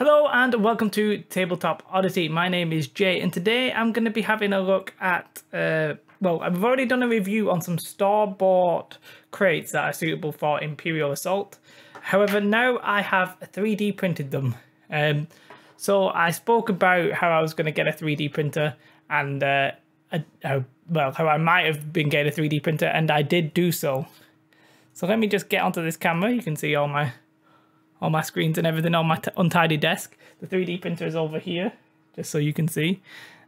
Hello and welcome to Tabletop Oddity. My name is Jay and today I'm going to be having a look at, well, I've already done a review on some store-bought crates that are suitable for Imperial Assault. However, now I have 3D printed them. So I spoke about how I was going to get a 3D printer and how I might have been getting a 3D printer, and I did do so. So let me just get onto this camera. You can see all my screens and everything on my untidy desk. The 3D printer is over here, just so you can see.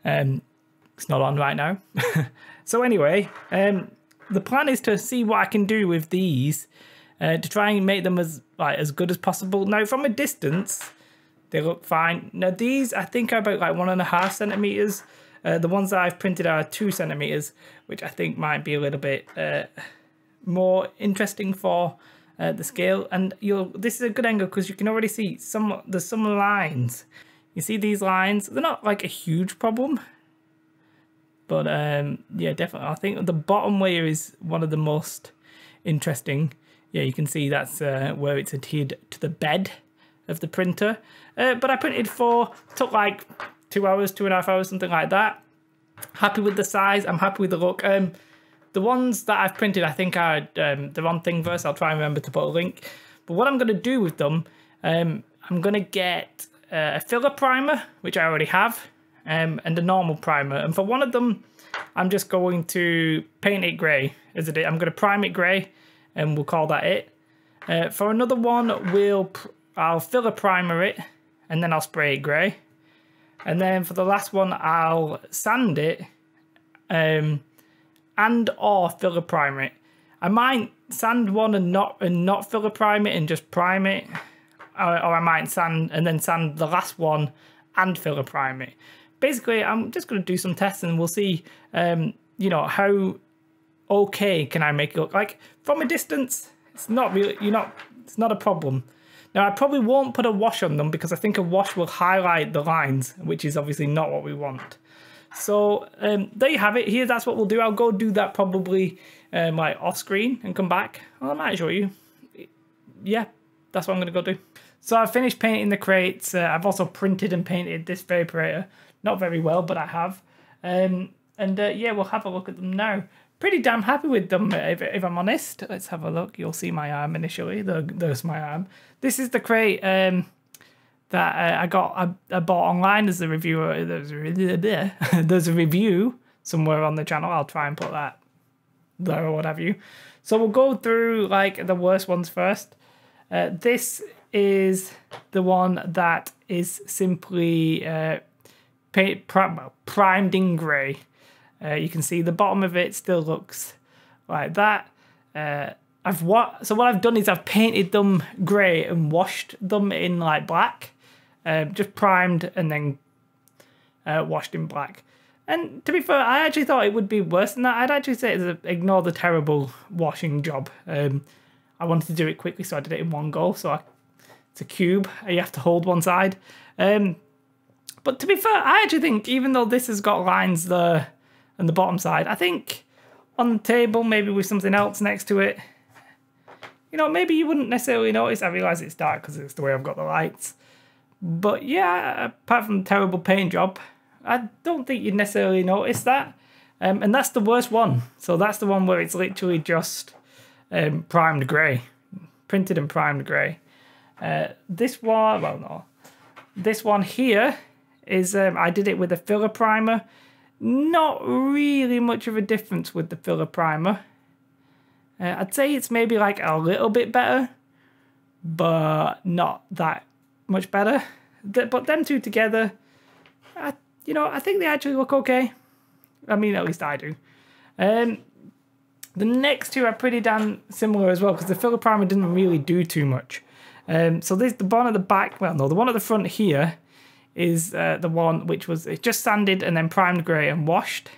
It's not on right now. So anyway, the plan is to see what I can do with these to try and make them as good as possible. Now, from a distance, they look fine. Now, these I think are about like 1.5 centimeters. The ones that I've printed are 2 centimeters, which I think might be a little bit more interesting for the scale. And this is a good angle because you can already see there's some lines. You see these lines? They're not like a huge problem, but yeah, definitely I think the bottom layer is one of the most interesting. Yeah, you can see that's where it's adhered to the bed of the printer. But I printed 4, took like 2 hours, 2.5 hours, something like that. Happy with the size, I'm happy with the look. The ones that I've printed, I think, are they're on Thingiverse. I'll try and remember to put a link. But what I'm going to do with them, I'm going to get a filler primer, which I already have, and a normal primer. And for one of them, I'm just going to paint it grey. I'm going to prime it grey, and we'll call that it. For another one, I'll filler primer it, and then I'll spray it grey. And then for the last one, I'll sand it, and or filler primer it. I might sand one and not filler prime it and just prime it, or I might sand and then sand the last one and filler prime it. Basically, I'm just going to do some tests and we'll see, you know, how okay can I make it look. Like from a distance, it's not really, it's not a problem. Now I probably won't put a wash on them because I think a wash will highlight the lines, which is obviously not what we want. So there you have it. Here, that's what we'll do. I'll go do that probably like off screen and come back. Well, I might show you. Yeah, that's what I'm going to go do. So I've finished painting the crates. I've also printed and painted this Vaperator. Not very well, but I have. Yeah, we'll have a look at them now. Pretty damn happy with them, if I'm honest. Let's have a look. You'll see my arm initially. There's my arm. This is the crate that I bought online as a reviewer. There's a review somewhere on the channel. I'll try and put that there or what have you. So we'll go through like the worst ones first. This is the one that is simply primed in grey. You can see the bottom of it still looks like that. So what I've done is I've painted them grey and washed them in like black. Just primed and then washed in black. And to be fair, I actually thought it would be worse than that. I'd actually say ignore the terrible washing job. I wanted to do it quickly, so I did it in one go. So it's a cube. You have to hold one side. But to be fair, I actually think even though this has got lines there on the bottom side, I think on the table, maybe with something else next to it, you know, maybe you wouldn't necessarily notice. I realise it's dark because it's the way I've got the lights. But yeah, apart from the terrible paint job, I don't think you'd necessarily notice that. And that's the worst one. So that's the one where it's literally just primed grey. Printed and primed grey. This one, well no. This one here is, I did it with a filler primer. Not really much of a difference with the filler primer. I'd say it's maybe like a little bit better, but not that much better. But them two together, you know, I think they actually look okay. I mean, at least I do. The next two are pretty damn similar as well because the filler primer didn't really do too much. So the one at the back, well no, the one at the front here is the one which was just sanded and then primed grey and washed.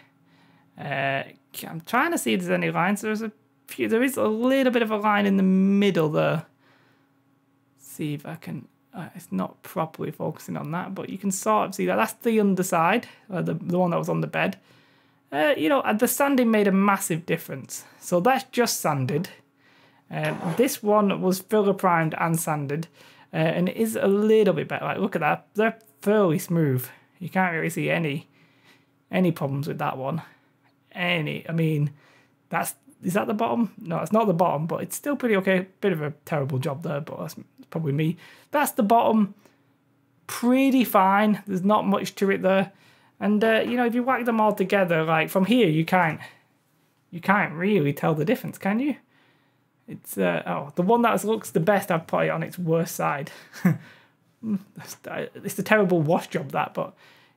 I'm trying to see if there's any lines. There is a little bit of a line in the middle there. See if I can. It's not properly focusing on that, but you can sort of see that. That's the underside, the one that was on the bed. You know, the sanding made a massive difference. So that's just sanded. This one was filler primed and sanded. and it is a little bit better. Like, look at that, they're fairly smooth. You can't really see any problems with that one. I mean, is that the bottom? No, it's not the bottom, but it's still pretty okay. Bit of a terrible job there, but that's probably me. That's the bottom. Pretty fine. There's not much to it there. And, you know, if you whack them all together, like from here, you can't really tell the difference, can you? It's, oh, the one that looks the best, I've put it on its worst side. It's a terrible wash job, that, but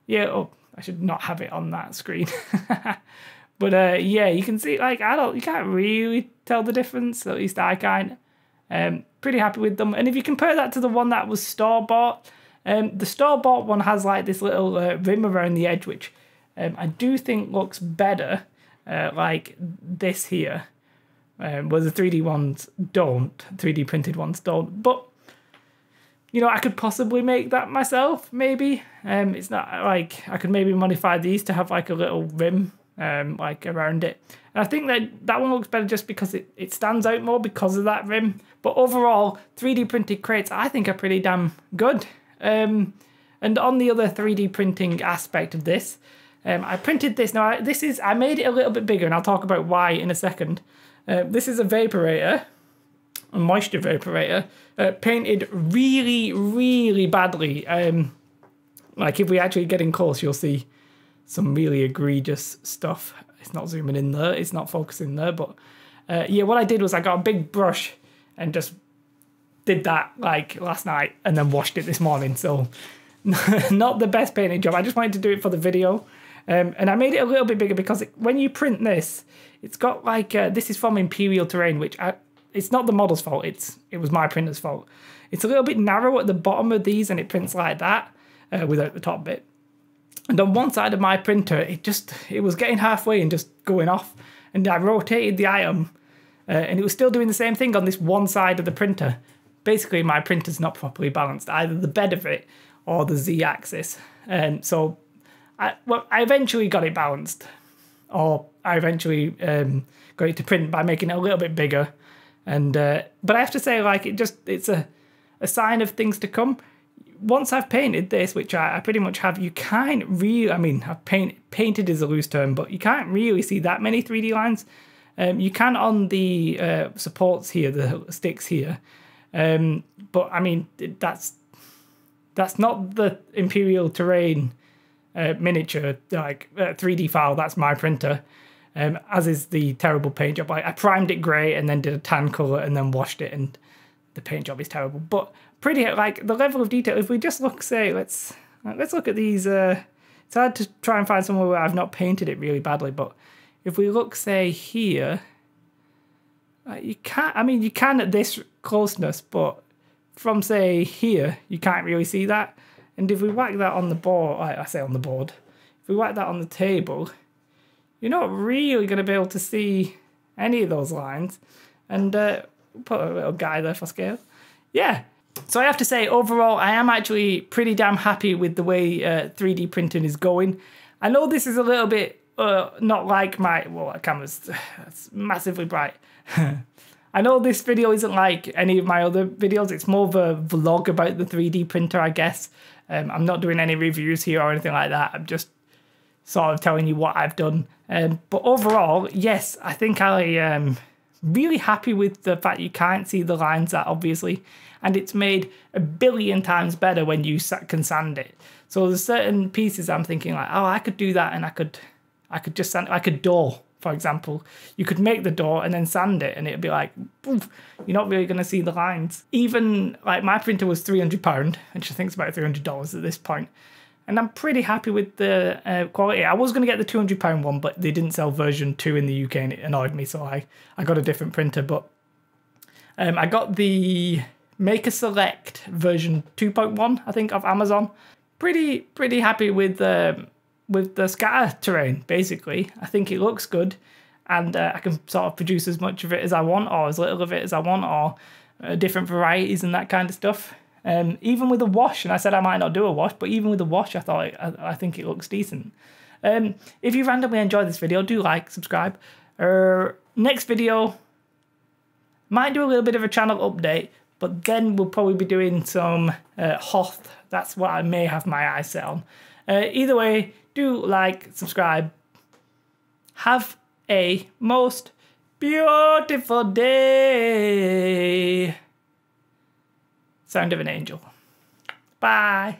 yeah, oh, I should not have it on that screen. But yeah, you can see, like, you can't really tell the difference, at least I can't. Pretty happy with them. And if you compare that to the one that was store-bought, the store-bought one has like this little rim around the edge, which I do think looks better, like this here, where the 3D ones don't, 3D printed ones don't. But, you know, I could possibly make that myself, maybe. It's not like, I could maybe modify these to have like a little rim like around it. And I think that one looks better just because it stands out more because of that rim. But overall, 3D printed crates I think are pretty damn good. And on the other 3D printing aspect of this, I printed this. Now, I made it a little bit bigger, and I'll talk about why in a second. This is a Vaperator, a moisture Vaperator, painted really, really badly. Like, if we actually get in close, you'll see some really egregious stuff. It's not zooming in there, it's not focusing there, but yeah, what I did was I got a big brush and just did that like last night and then washed it this morning. So not the best painting job. I just wanted to do it for the video. And I made it a little bit bigger because when you print this, it's got like, this is from Imperial Terrain, which it's not the model's fault, it was my printer's fault. It's a little bit narrow at the bottom of these and it prints like that without the top bit. And on one side of my printer, it was getting halfway and just going off. And I rotated the item and it was still doing the same thing on this one side of the printer. Basically, my printer's not properly balanced, either the bed of it or the Z-axis. And so I eventually got it balanced. Or I eventually got it to print by making it a little bit bigger. And but I have to say, like, it's a sign of things to come. Once I've painted this, which I pretty much have, you can't really, I mean, painted is a loose term, but you can't really see that many 3D lines. You can on the supports here, the sticks here. But I mean, that's not the Imperial Terrain miniature, like 3D file, that's my printer. As is the terrible paint job. I primed it grey and then did a tan colour and then washed it, and the paint job is terrible. But pretty, like, the level of detail, if we just look, say, let's look at these. It's hard to try and find somewhere where I've not painted it really badly, but if we look, say, here, you can't, I mean, you can at this closeness, but from, say, here, you can't really see that. And if we whack that on the board, I say on the board, if we whack that on the table, you're not really going to be able to see any of those lines. And put a little guy there for scale. Yeah. So I have to say, overall, I am actually pretty damn happy with the way 3D printing is going. I know this is a little bit not like my... Well, that camera's it's massively bright. I know this video isn't like any of my other videos. It's more of a vlog about the 3D printer, I guess. I'm not doing any reviews here or anything like that. I'm just sort of telling you what I've done. But overall, yes, I think I am really happy with the fact you can't see the lines that obviously, and it's made a billion times better when you can sand it. So there's certain pieces I'm thinking like, oh, I could do that, and I could just sand, like a door, for example. You could make the door and then sand it, and it'd be like, oof, you're not really going to see the lines. Even like my printer was £300, which I think is about $300 at this point. And I'm pretty happy with the quality. I was going to get the £200 one, but they didn't sell version 2 in the UK, and it annoyed me, so I got a different printer. But I got the Maker Select version 2.1, I think, of Amazon. Pretty happy with the scatter terrain, basically. I think it looks good, and I can sort of produce as much of it as I want, or as little of it as I want, or different varieties and that kind of stuff. Even with a wash, and I said I might not do a wash, but even with a wash, I think it looks decent. If you randomly enjoyed this video, do like, subscribe. Next video, might do a little bit of a channel update, but then we'll probably be doing some Hoth. That's what I may have my eyes set on. Either way, do like, subscribe. Have a most beautiful day. Sound of an angel. Bye.